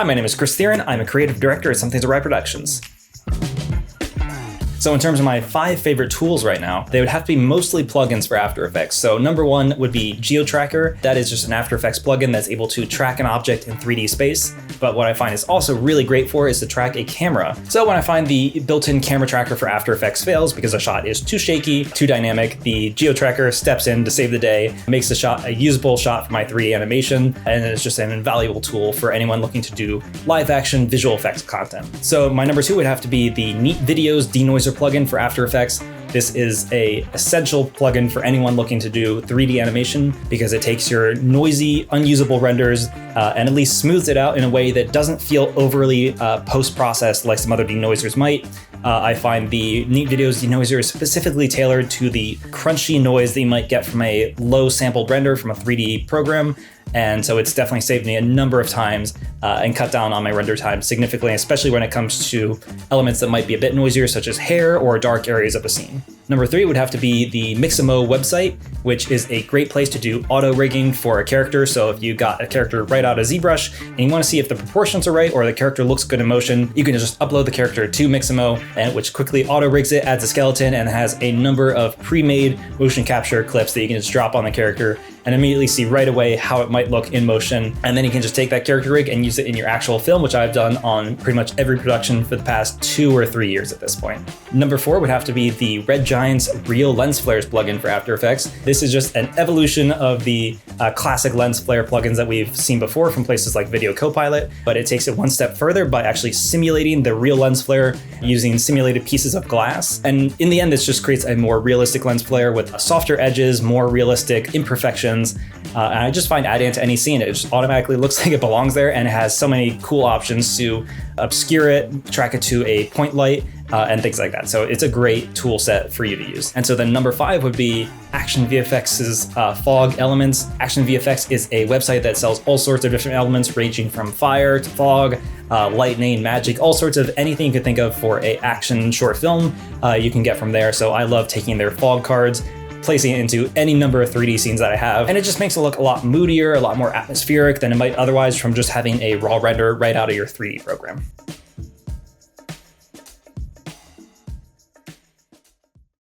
Hi, my name is Kris Theorin. I'm a creative director at Something's Awry Productions. So in terms of my 5 favorite tools right now, they would have to be mostly plugins for After Effects. So number 1 would be GeoTracker. That is just an After Effects plugin that's able to track an object in 3D space. But what I find is also really great for is to track a camera. So when I find the built-in camera tracker for After Effects fails because a shot is too shaky, too dynamic, the GeoTracker steps in to save the day, makes the shot a usable shot for my 3D animation, and it's just an invaluable tool for anyone looking to do live action visual effects content. So my number 2 would have to be the Neat Videos Denoiser plugin for After Effects. This is a essential plugin for anyone looking to do 3D animation because it takes your noisy, unusable renders and at least smooths it out in a way that doesn't feel overly post-processed like some other denoisers might. I find the Neat Videos Denoiser is specifically tailored to the crunchy noise that you might get from a low sampled render from a 3D program. And so it's definitely saved me a number of times and cut down on my render time significantly, especially when it comes to elements that might be a bit noisier, such as hair or dark areas of a scene. Number 3 would have to be the Mixamo website, which is a great place to do auto rigging for a character. So if you got a character right out of ZBrush and you want to see if the proportions are right or the character looks good in motion, you can just upload the character to Mixamo, and which quickly auto rigs it, adds a skeleton, and has a number of pre-made motion capture clips that you can just drop on the character and immediately see right away how it might look in motion. And then you can just take that character rig and use it in your actual film, which I've done on pretty much every production for the past 2 or 3 years at this point. Number 4 would have to be the Red Giant's Real Lens Flares plugin for After Effects. This is just an evolution of the classic lens flare plugins that we've seen before from places like Video Copilot, but it takes it one step further by actually simulating the real lens flare using simulated pieces of glass. And in the end, this just creates a more realistic lens flare with softer edges, more realistic imperfections. And I just find adding it to any scene, it just automatically looks like it belongs there, and it has so many cool options to obscure it, track it to a point light, and things like that. So it's a great tool set for you to use. And so then number 5 would be Action VFX's Fog Elements. Action VFX is a website that sells all sorts of different elements ranging from fire to fog, lightning, magic, all sorts of anything you could think of for a action short film you can get from there. So I love taking their fog cards, placing it into any number of 3D scenes that I have, and it just makes it look a lot moodier, a lot more atmospheric than it might otherwise from just having a raw render right out of your 3D program.